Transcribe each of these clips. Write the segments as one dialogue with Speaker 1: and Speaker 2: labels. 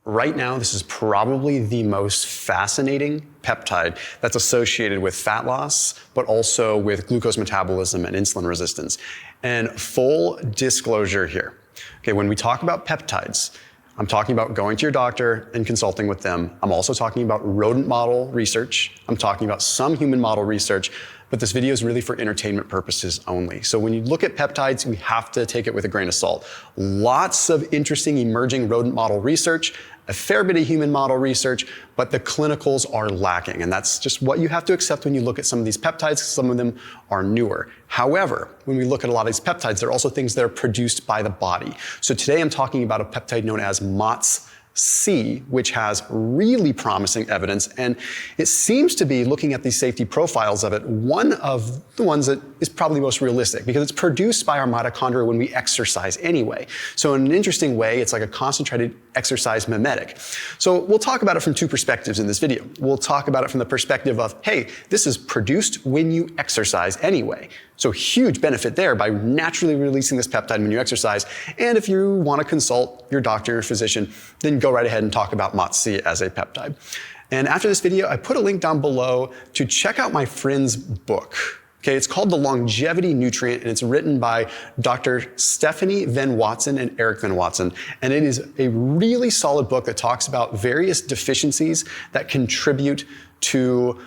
Speaker 1: Right now, this is probably the most fascinating peptide that's associated with fat loss, but also with glucose metabolism and insulin resistance. And full disclosure here, okay, when we talk about peptides, I'm talking about going to your doctor and consulting with them. I'm also talking about rodent model research. I'm talking about some human model research, but this video is really for entertainment purposes only. So when you look at peptides, we have to take it with a grain of salt. Lots of interesting emerging rodent model research, a fair bit of human model research, but the clinicals are lacking. And that's just what you have to accept when you look at some of these peptides. Some of them are newer. However, when we look at a lot of these peptides, there are also things that are produced by the body. So today I'm talking about a peptide known as MOTS-C, which has really promising evidence. And it seems to be, looking at these safety profiles of it, one of the ones that is probably most realistic because it's produced by our mitochondria when we exercise anyway. So in an interesting way, it's like a concentrated exercise mimetic. So we'll talk about it from two perspectives in this video. We'll talk about it from the perspective of, hey, this is produced when you exercise anyway. So huge benefit there by naturally releasing this peptide when you exercise. And if you want to consult your doctor or physician, then go right ahead and talk about MOTS-C as a peptide. And after this video, I put a link down below to check out my friend's book. Okay, it's called The Longevity Nutrient, and it's written by Dr. Stephanie Van Watson and Eric Van Watson. And it is a really solid book that talks about various deficiencies that contribute to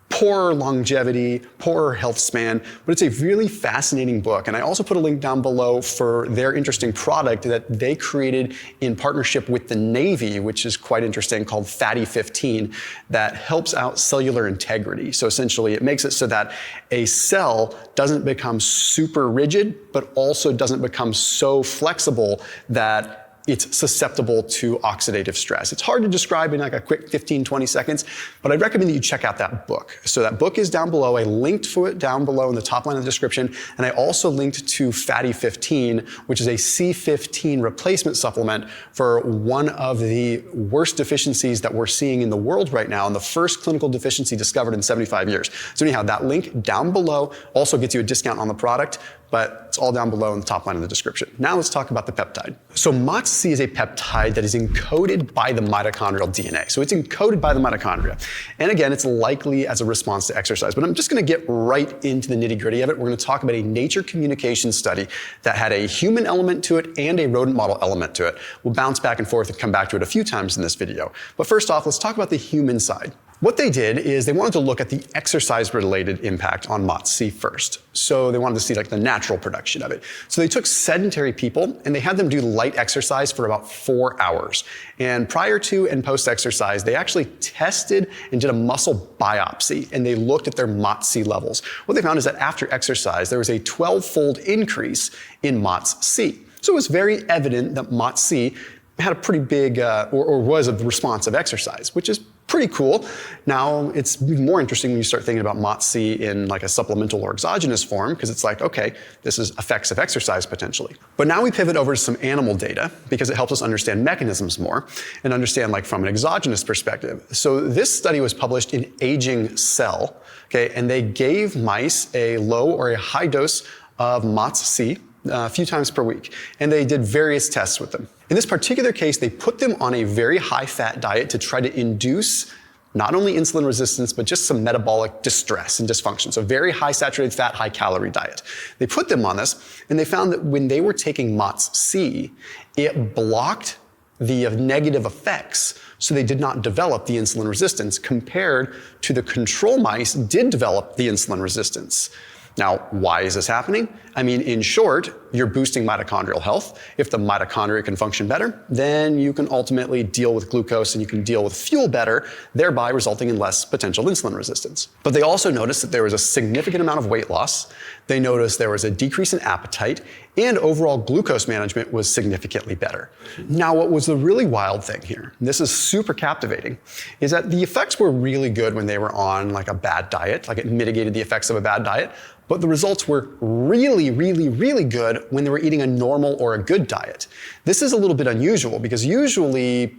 Speaker 1: poorer longevity, poorer health span, but it's a really fascinating book. And I also put a link down below for their interesting product that they created in partnership with the Navy, which is quite interesting, called Fatty 15, that helps out cellular integrity. So essentially it makes it so that a cell doesn't become super rigid, but also doesn't become so flexible that it's susceptible to oxidative stress. It's hard to describe in like a quick 15, 20 seconds, but I'd recommend that you check out that book. So that book is down below. I linked to it down below in the top line of the description. And I also linked to Fatty 15, which is a C15 replacement supplement for one of the worst deficiencies that we're seeing in the world right now, and the first clinical deficiency discovered in 75 years. So anyhow, that link down below also gets you a discount on the product, but it's all down below in the top line of the description. Now let's talk about the peptide. So MOTS-C is a peptide that is encoded by the mitochondrial DNA. So it's encoded by the mitochondria. And again, it's likely as a response to exercise, but I'm just gonna get right into the nitty-gritty of it. We're gonna talk about a Nature Communications study that had a human element to it and a rodent model element to it. We'll bounce back and forth and come back to it a few times in this video. But first off, let's talk about the human side. What they did is they wanted to look at the exercise-related impact on MOTS-C first. So they wanted to see like the natural production of it. So they took sedentary people and they had them do light exercise for about 4 hours. And prior to and post-exercise, they actually tested and did a muscle biopsy and they looked at their MOTS-C levels. What they found is that after exercise, there was a 12-fold increase in MOTS-C. So it was very evident that MOTS-C had a pretty big, or was a response of exercise, which is pretty cool. Now, it's more interesting when you start thinking about MOTS-C in like a supplemental or exogenous form, because it's like, okay, this is effects of exercise potentially. But now we pivot over to some animal data because it helps us understand mechanisms more and understand like from an exogenous perspective. So this study was published in Aging Cell, okay, and they gave mice a low or a high dose of MOTS-C a few times per week, and they did various tests with them. In this particular case, they put them on a very high-fat diet to try to induce not only insulin resistance, but just some metabolic distress and dysfunction. So very high saturated fat, high calorie diet. They put them on this, and they found that when they were taking MOTS-C, it blocked the negative effects, so they did not develop the insulin resistance, compared to the control mice did develop the insulin resistance. Now, why is this happening? I mean, in short, you're boosting mitochondrial health. If the mitochondria can function better, then you can ultimately deal with glucose and you can deal with fuel better, thereby resulting in less potential insulin resistance. But they also noticed that there was a significant amount of weight loss. They noticed there was a decrease in appetite, and overall glucose management was significantly better. Now, what was the really wild thing here, and this is super captivating, is that the effects were really good when they were on like a bad diet, like it mitigated the effects of a bad diet, but the results were really, really, really good when they were eating a normal or a good diet. This is a little bit unusual because usually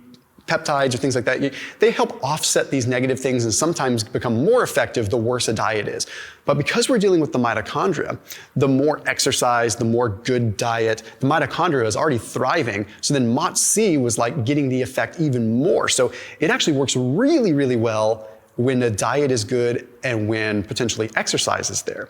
Speaker 1: peptides or things like that, they help offset these negative things and sometimes become more effective the worse a diet is. But because we're dealing with the mitochondria, the more exercise, the more good diet, the mitochondria is already thriving. So then MOTS-c was like getting the effect even more. So it actually works really, really well when the diet is good and when potentially exercise is there.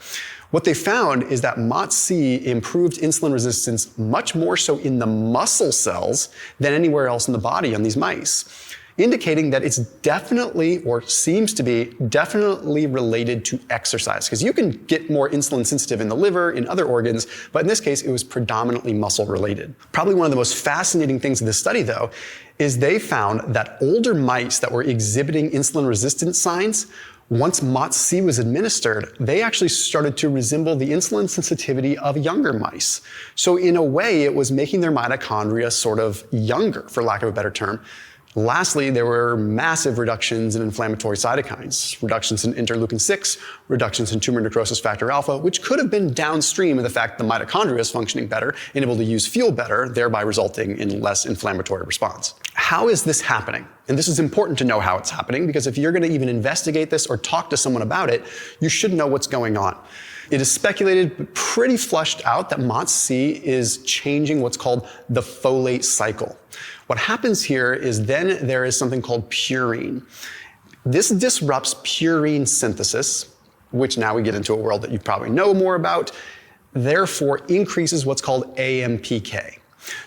Speaker 1: What they found is that MOTS-c improved insulin resistance much more so in the muscle cells than anywhere else in the body on these mice, indicating that it's definitely, or seems to be, definitely related to exercise. Because you can get more insulin sensitive in the liver, in other organs, but in this case, it was predominantly muscle related. Probably one of the most fascinating things of this study, though, is they found that older mice that were exhibiting insulin resistance signs, once MOTS-c was administered, they actually started to resemble the insulin sensitivity of younger mice. So in a way, it was making their mitochondria sort of younger, for lack of a better term. Lastly, there were massive reductions in inflammatory cytokines, reductions in interleukin-6, reductions in tumor necrosis factor alpha, which could have been downstream of the fact the mitochondria is functioning better and able to use fuel better, thereby resulting in less inflammatory response. How is this happening? And this is important to know how it's happening, because if you're going to even investigate this or talk to someone about it, you should know what's going on. It is speculated, but pretty flushed out, that MOTS-c is changing what's called the folate cycle. What happens here is then there is something called purine. This disrupts purine synthesis, which now we get into a world that you probably know more about, therefore increases what's called AMPK.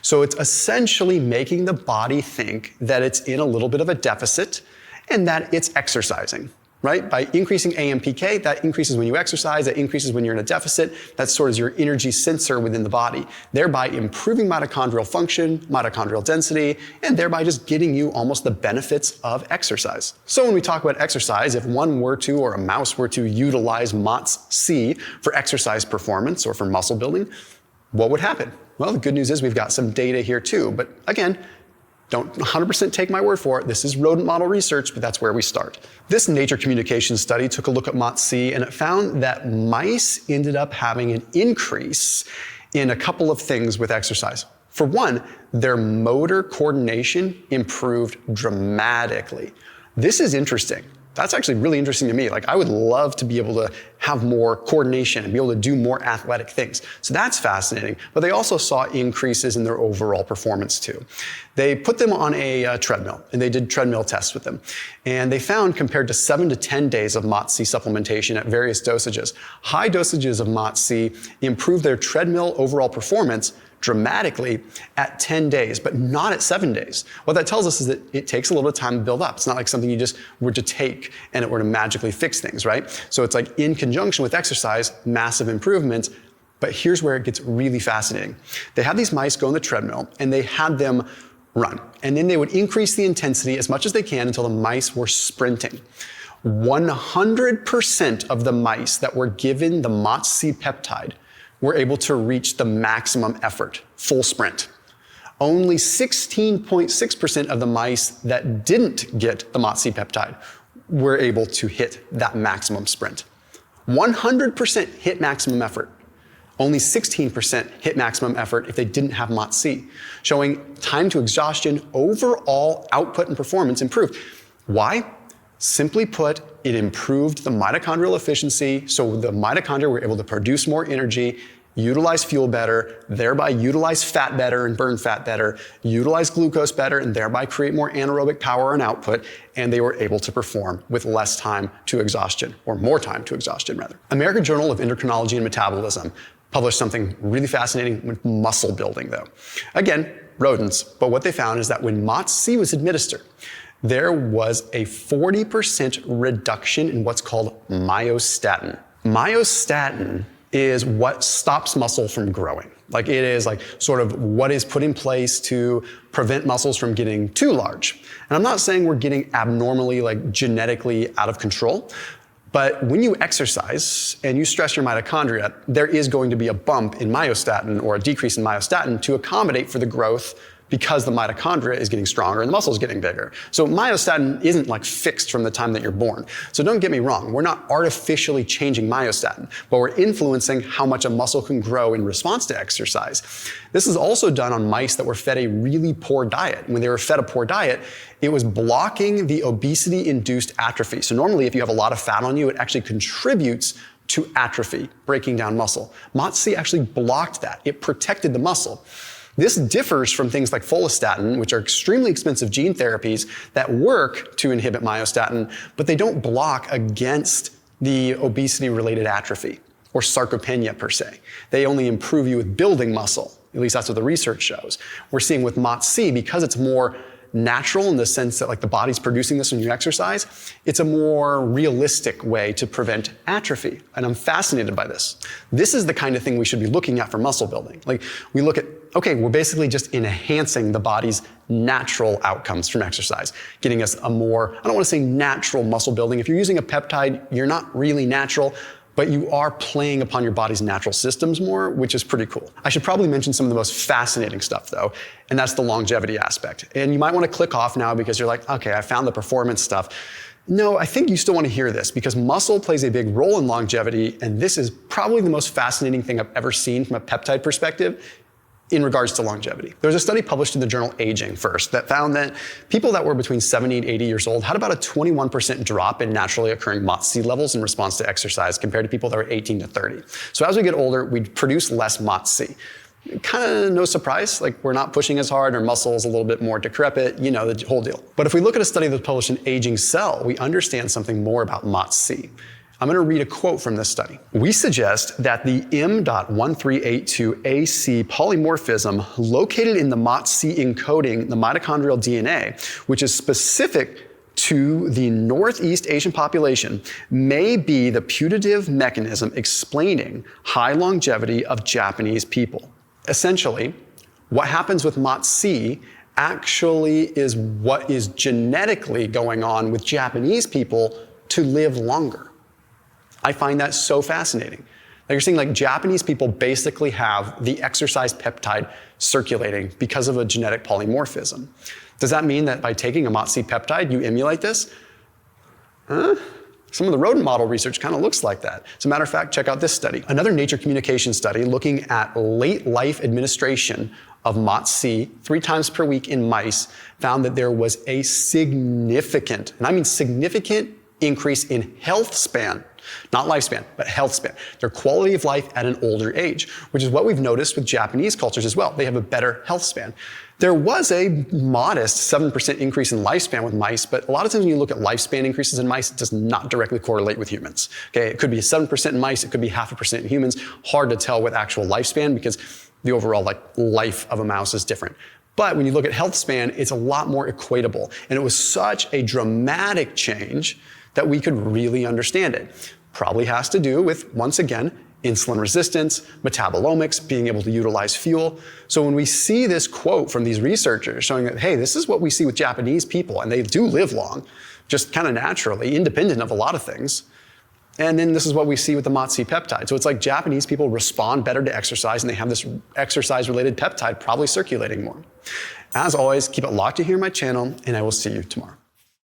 Speaker 1: So it's essentially making the body think that it's in a little bit of a deficit and that it's exercising. Right? By increasing AMPK, that increases when you exercise, that increases when you're in a deficit. That's sort of your energy sensor within the body, thereby improving mitochondrial function, mitochondrial density, and thereby just getting you almost the benefits of exercise. So when we talk about exercise, if one were to, or a mouse were to utilize MOTS-c for exercise performance or for muscle building, what would happen? Well, the good news is we've got some data here too, but again, don't 100% take my word for it. This is rodent model research, but that's where we start. This Nature Communications study took a look at MOTS-c, and it found that mice ended up having an increase in a couple of things with exercise. For one, their motor coordination improved dramatically. This is interesting. That's actually really interesting to me. Like, I would love to be able to have more coordination and be able to do more athletic things. So that's fascinating. But they also saw increases in their overall performance too. They put them on a treadmill, and they did treadmill tests with them. And they found, compared to 7 to 10 days of MOTS-c supplementation at various dosages, high dosages of MOTS-c improved their treadmill overall performance dramatically at 10 days, but not at 7 days. What that tells us is that it takes a little bit of time to build up. It's not like something you just were to take and it were to magically fix things, right? So it's like in conjunction with exercise, massive improvements. But here's where it gets really fascinating. They had these mice go on the treadmill and they had them run. And then they would increase the intensity as much as they can until the mice were sprinting. 100% of the mice that were given the MOTS-c peptide were able to reach the maximum effort, full sprint. Only 16.6% of the mice that didn't get the MOTS-c peptide were able to hit that maximum sprint. 100% hit maximum effort. Only 16% hit maximum effort if they didn't have MOTS-c, showing time to exhaustion, overall output and performance improved. Why? Simply put, it improved the mitochondrial efficiency, so the mitochondria were able to produce more energy, utilize fuel better, thereby utilize fat better and burn fat better, utilize glucose better, and thereby create more anaerobic power and output, and they were able to perform with less time to exhaustion, or more time to exhaustion rather. American Journal of Endocrinology and Metabolism published something really fascinating with muscle building though. Again, rodents, but what they found is that when MOTS-c was administered, there was a 40% reduction in what's called myostatin. Myostatin is what stops muscle from growing. Like, it is like sort of what is put in place to prevent muscles from getting too large. And I'm not saying we're getting abnormally, like genetically out of control, but when you exercise and you stress your mitochondria, there is going to be a bump in myostatin or a decrease in myostatin to accommodate for the growth because the mitochondria is getting stronger and the muscle is getting bigger. So myostatin isn't like fixed from the time that you're born. So don't get me wrong, we're not artificially changing myostatin, but we're influencing how much a muscle can grow in response to exercise. This is also done on mice that were fed a really poor diet. When they were fed a poor diet, it was blocking the obesity-induced atrophy. So normally if you have a lot of fat on you, it actually contributes to atrophy, breaking down muscle. MOTS-c actually blocked that. It protected the muscle. This differs from things like follistatin, which are extremely expensive gene therapies that work to inhibit myostatin, but they don't block against the obesity-related atrophy or sarcopenia per se. They only improve you with building muscle. At least that's what the research shows. We're seeing with MOTS-c, because it's more natural in the sense that like the body's producing this when you exercise, it's a more realistic way to prevent atrophy. And I'm fascinated by this. This is the kind of thing we should be looking at for muscle building. Like we look at, okay, we're basically just enhancing the body's natural outcomes from exercise, getting us a more, I don't want to say natural muscle building. If you're using a peptide, you're not really natural, but you are playing upon your body's natural systems more, which is pretty cool. I should probably mention some of the most fascinating stuff though, and that's the longevity aspect. And you might want to click off now because you're like, okay, I found the performance stuff. No, I think you still want to hear this because muscle plays a big role in longevity, and this is probably the most fascinating thing I've ever seen from a peptide perspective in regards to longevity. There was a study published in the journal Aging First that found that people that were between 70 and 80 years old had about a 21% drop in naturally occurring MOTS-c levels in response to exercise compared to people that were 18 to 30. So as we get older, we produce less MOTS-c. Kind of no surprise, like we're not pushing as hard, our muscle is a little bit more decrepit, you know, the whole deal. But if we look at a study that's published in Aging Cell, we understand something more about MOTS-c. I'm going to read a quote from this study. We suggest that the M.1382AC polymorphism located in the MOTS-c encoding the mitochondrial DNA, which is specific to the Northeast Asian population, may be the putative mechanism explaining high longevity of Japanese people. Essentially, what happens with MOTS-c actually is what is genetically going on with Japanese people to live longer. I find that so fascinating. Like you're seeing like Japanese people basically have the exercise peptide circulating because of a genetic polymorphism. Does that mean that by taking a MOTS-c peptide, you emulate this? Some of the rodent model research kind of looks like that. As a matter of fact, check out this study. Another Nature Communications study looking at late life administration of MOTS-c 3 times per week in mice found that there was a significant, and I mean significant, increase in health span. Not lifespan, but health span. Their quality of life at an older age, which is what we've noticed with Japanese cultures as well. They have a better health span. There was a modest 7% increase in lifespan with mice, but a lot of times when you look at lifespan increases in mice, it does not directly correlate with humans. Okay, it could be 7% in mice, it could be 0.5% in humans. Hard to tell with actual lifespan because the overall life of a mouse is different. But when you look at health span, it's a lot more equatable. And it was such a dramatic change that we could really understand it. Probably has to do with, once again, insulin resistance, metabolomics, being able to utilize fuel. So when we see this quote from these researchers showing that, hey, this is what we see with Japanese people, and they do live long, just kind of naturally, independent of a lot of things. And then this is what we see with the MOTS-c peptide. So it's like Japanese people respond better to exercise, and they have this exercise-related peptide probably circulating more. As always, keep it locked to here on my channel, and I will see you tomorrow.